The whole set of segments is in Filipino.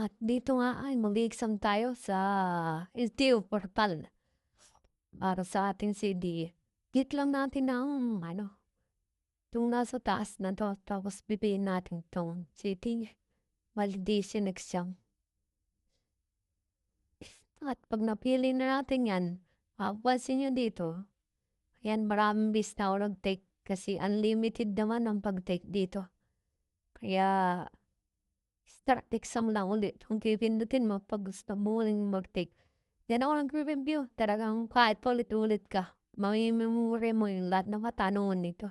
At dito nga ay mag-e-exam tayo sa LTO portal para sa ating CD. Git lang natin ng itong nasa taas na 'to tapos pipiliin natin 'tong city validation exam. At 'pag napili na natin 'yan, mapapansin niyo dito, 'yan maraming beses na ako nag-take kasi unlimited naman ang pag-take dito. Kaya start exam lang ulit kung pipindutin mo 'pag gusto mo uling mag-take. Diyan ako nagre-review, talagang kahit paulit-ulit ka, mame-memory mo yung lahat ng katanungan nito.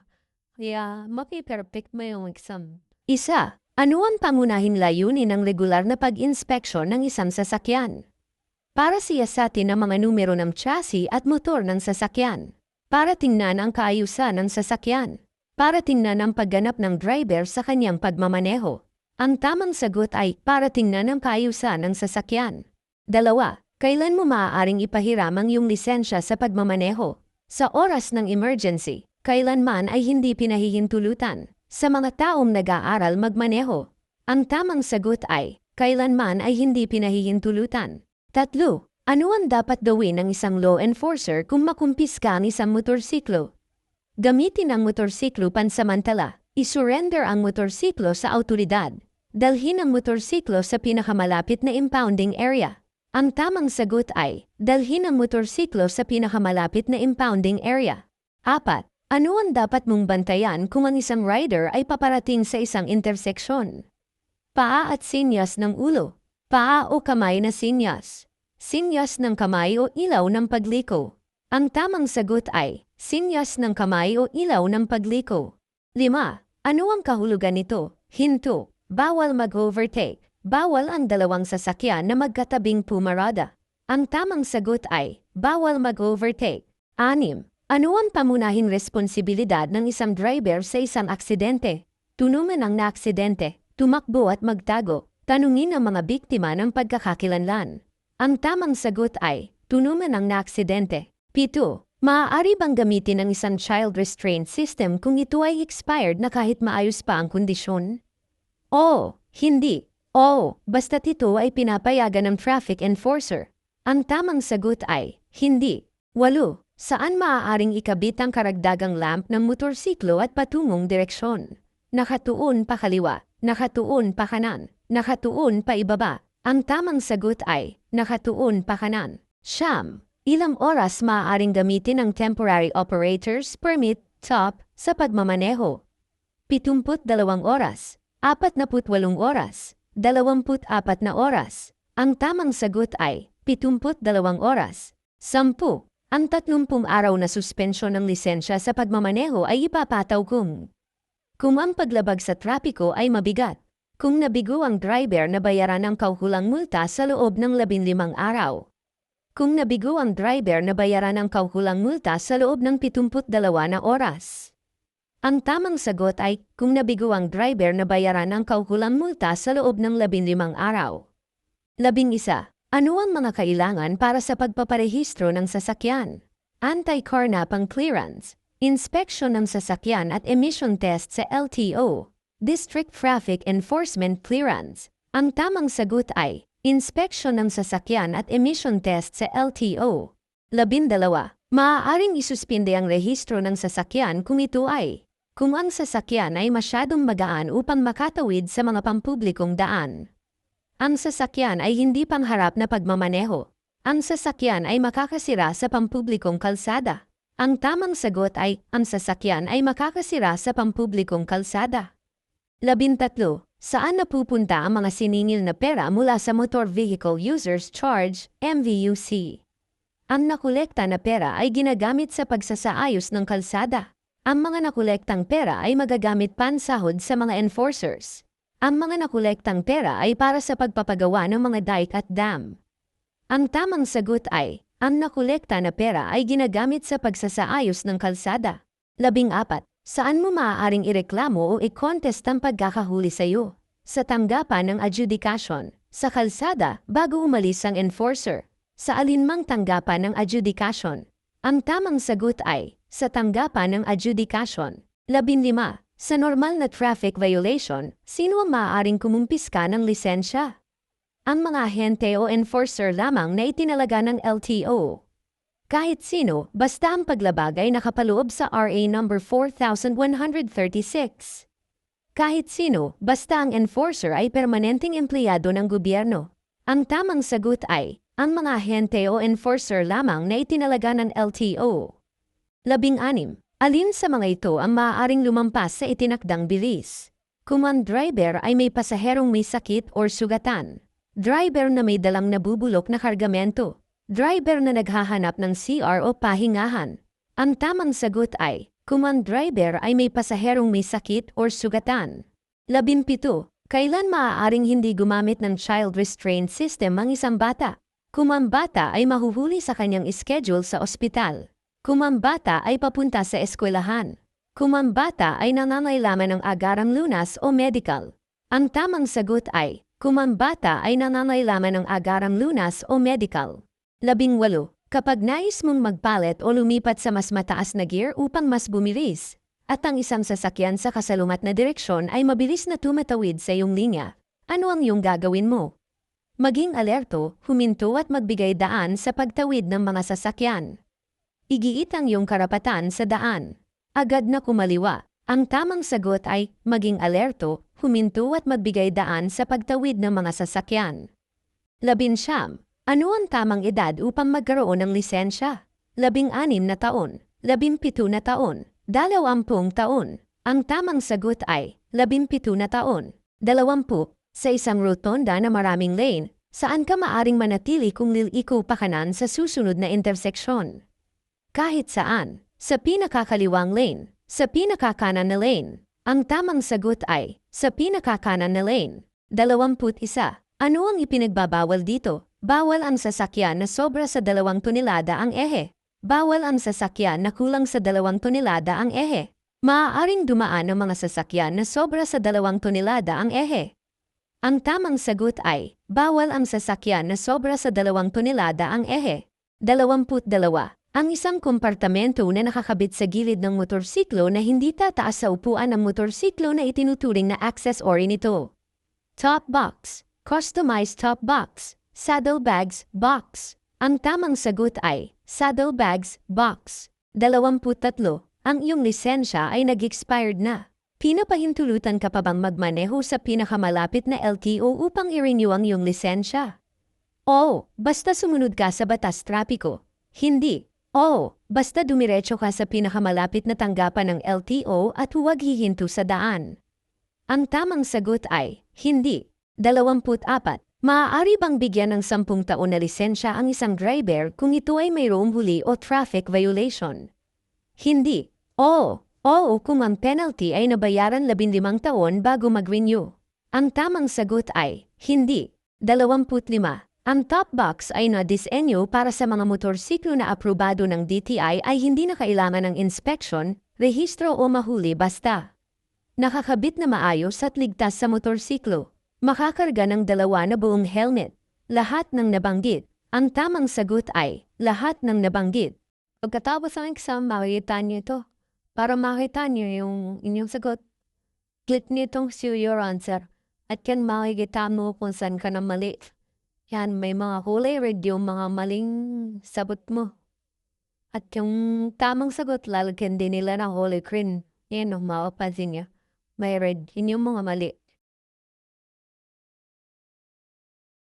Kaya mape-perfect mo yung exam. Isa, ano ang pangunahing layunin ng regular na pag-inspeksyon ng isang sasakyan? Para siyasatin ang mga numero ng chassis at motor ng sasakyan. Para tingnan ang kaayusan ng sasakyan. Para tingnan ang pagganap ng driver sa kanyang pagmamaneho. Ang tamang sagot ay para tingnan ang kaayusan ng sasakyan. Dalawa, kailan mo maaaring ipahiram ang iyong lisensya sa pagmamaneho? Sa oras ng emergency, kailanman ay hindi pinahihintulutan. Sa mga taong nag-aaral magmaneho, ang tamang sagot ay kailanman ay hindi pinahihintulutan. Tatlo, ano ang dapat gawin ng isang law enforcer kung makumpiska ang isang motorsiklo? Gamitin ang motorsiklo pansamantala. I-surrender ang motorsiklo sa awtoridad. Dalhin ang motorsiklo sa pinakamalapit na impounding area. Ang tamang sagot ay, dalhin ang motorsiklo sa pinakamalapit na impounding area. Apat, ano ang dapat mong bantayan kung ang isang rider ay paparating sa isang interseksyon? Paa at sinyas ng ulo. Paa o kamay na sinyas. Sinyas ng kamay o ilaw ng pagliko. Ang tamang sagot ay, sinyas ng kamay o ilaw ng pagliko. 5. Ano ang kahulugan nito? Hinto. Bawal mag-overtake. Bawal ang dalawang sasakyan na magkatabing pumarada. Ang tamang sagot ay, bawal mag-overtake. 6. Ano ang pamunahing responsibilidad ng isang driver sa isang aksidente? Tunuman ang naaksidente, tumakbo at magtago. Tanungin ang mga biktima ng pagkakakilanlan. Ang tamang sagot ay, tunuman ang naaksidente. 7. Maaari bang gamitin ang isang child restraint system kung ito ay expired na kahit maayos pa ang kondisyon? Oo, hindi. Oo, basta't ito ay pinapayagan ng traffic enforcer. Ang tamang sagot ay, hindi. 8. Saan maaaring ikabit ang karagdagang lamp ng motorsiklo at patungong direksyon? Nakatuon pa kaliwa, nakatuon pa kanan, nakatuon pa ibaba. Ang tamang sagot ay, nakatuon pa kanan. 9. Ilang oras maaaring gamitin ang temporary operator's permit top sa pagmamaneho? 72 oras, 48 oras, 24 na oras. Ang tamang sagot ay 72 oras. 10. Ang 30 araw na suspensyon ng lisensya sa pagmamaneho ay ipapataw kung ang paglabag sa trapiko ay mabigat. Kung nabigo ang driver na bayaran ang kaukulang multa sa loob ng 15 araw. Kung nabigo ang driver na bayaran ang kaukulang multa sa loob ng 72 na oras. Ang tamang sagot ay kung nabigo ang driver na bayaran ang kaukulang multa sa loob ng 15 araw. 11. Ano ang mga kailangan para sa pagpaparehistro ng sasakyan? Anti-carnapang clearance, inspection ng sasakyan at emission test sa LTO, District Traffic Enforcement Clearance. Ang tamang sagot ay inspection ng sasakyan at emission test sa LTO. 12. Maaaring isuspinde ang rehistro ng sasakyan kung ito ay kung ang sasakyan ay masyadong magaan upang makatawid sa mga pampublikong daan. Ang sasakyan ay hindi pangharap na pagmamaneho. Ang sasakyan ay makakasira sa pampublikong kalsada. Ang tamang sagot ay ang sasakyan ay makakasira sa pampublikong kalsada. 13. Saan napupunta ang mga siningil na pera mula sa Motor Vehicle Users Charge, MVUC? Ang nakolekta na pera ay ginagamit sa pagsasaayos ng kalsada. Ang mga nakolektang pera ay magagamit pansahod sa mga enforcers. Ang mga nakolektang pera ay para sa pagpapagawa ng mga dike at dam. Ang tamang sagot ay, ang nakolekta na pera ay ginagamit sa pagsasaayos ng kalsada. 14. Saan mo maaaring ireklamo o i-contest ang pagkakahuli sa iyo? Sa tanggapan ng adjudication, sa kalsada bago umalis ang enforcer, sa alinmang tanggapan ng adjudication. Ang tamang sagot ay, sa tanggapan ng adjudication. 15. Sa normal na traffic violation, sino ang maaaring kumumpiska ng lisensya? ang mga ahente o enforcer lamang na itinalaga ng LTO. Kahit sino, basta ang paglabag ay nakapaloob sa RA number 4136. Kahit sino, basta ang enforcer ay permanenteng empleyado ng gobyerno. Ang tamang sagot ay, ang mga ahente o enforcer lamang na itinalaga ng LTO. 16. Alin sa mga ito ang maaaring lumampas sa itinakdang bilis? Kung ang driver ay may pasaherong may sakit o sugatan. Driver na may dalang nabubulok na kargamento. Driver na naghahanap ng CR o pahingahan. Ang tamang sagot ay, kung ang driver ay may pasaherong may sakit o sugatan. 17. Kailan maaaring hindi gumamit ng child restraint system ang isang bata? Kung ang bata ay mahuhuli sa kanyang schedule sa ospital. Kung ang bata ay papunta sa eskwelahan. Kung ang bata ay nangangailangan ng agarang lunas o medical. Ang tamang sagot ay, kung ang bata ay nangangailangan ng agarang lunas o medical. 18. Kapag nais mong magpalit o lumipat sa mas mataas na gear upang mas bumilis, at ang isang sasakyan sa kasalumat na direksyon ay mabilis na tumatawid sa iyong linya, ano ang iyong gagawin mo? Maging alerto, huminto at magbigay daan sa pagtawid ng mga sasakyan. Igiit ang iyong karapatan sa daan. Agad na kumaliwa. Ang tamang sagot ay maging alerto, huminto at magbigay daan sa pagtawid ng mga sasakyan. 19. Ano ang tamang edad upang magkaroon ng lisensya? 16 na taon, 17 na taon, 20 taon. Ang tamang sagot ay 17 na taon, 20. Sa isang rotonda na maraming lane, saan ka maaring manatili kung liliko pa kanan sa susunod na interseksyon? Kahit saan, sa pinakakaliwang lane, sa pinakakanan na lane. Ang tamang sagot ay, sa pinakakanan na lane. 21. Ano ang ipinagbabawal dito? Bawal ang sasakyan na sobra sa 2 tonelada ang ehe. Bawal ang sasakyan na kulang sa 2 tonelada ang ehe. Maaaring dumaan ang mga sasakyan na sobra sa 2 tonelada ang ehe. Ang tamang sagot ay, bawal ang sasakyan na sobra sa 2 tonelada ang ehe. 22. Ang isang kompartamento na nakakabit sa gilid ng motorsiklo na hindi tataas sa upuan ng motorsiklo na itinuturing na accessory nito. Top box, customized top box, saddlebags box. Ang tamang sagot ay, saddlebags box. 23. Ang iyong lisensya ay nag-expired na. Pinapahintulutan ka pa bang magmaneho sa pinakamalapit na LTO upang i-renew ang iyong lisensya? O, basta sumunod ka sa batas trapiko. Hindi. O, basta dumiretso ka sa pinakamalapit na tanggapan ng LTO at huwag hihinto sa daan. Ang tamang sagot ay, hindi. 24. Maaari bang bigyan ng 10 taon na lisensya ang isang driver kung ito ay mayroong huli o traffic violation? Hindi. O kung ang penalty ay nabayaran 15 taon bago mag-renew. Ang tamang sagot ay, hindi. 25. Ang top box ay na-disenyo para sa mga motorsiklo na aprobado ng DTI ay hindi na kailangan ng inspection, rehistro o mahuli basta nakakabit na maayos at ligtas sa motorsiklo. Makakarga ng 2 na buong helmet. Lahat ng nabanggit. Ang tamang sagot ay, lahat ng nabanggit. Pagkatapos ng exam, makikita niyo ito. Para makita niyo yung inyong sagot, click niyo itong see your answer. At yan makikita mo kung saan ka na mali. Yan, may mga kulay red yung mga maling sagot mo. At yung tamang sagot, lalagyan din nila ng kulay green. Yan, mapapansin niyo. May red, yun yung mga mali.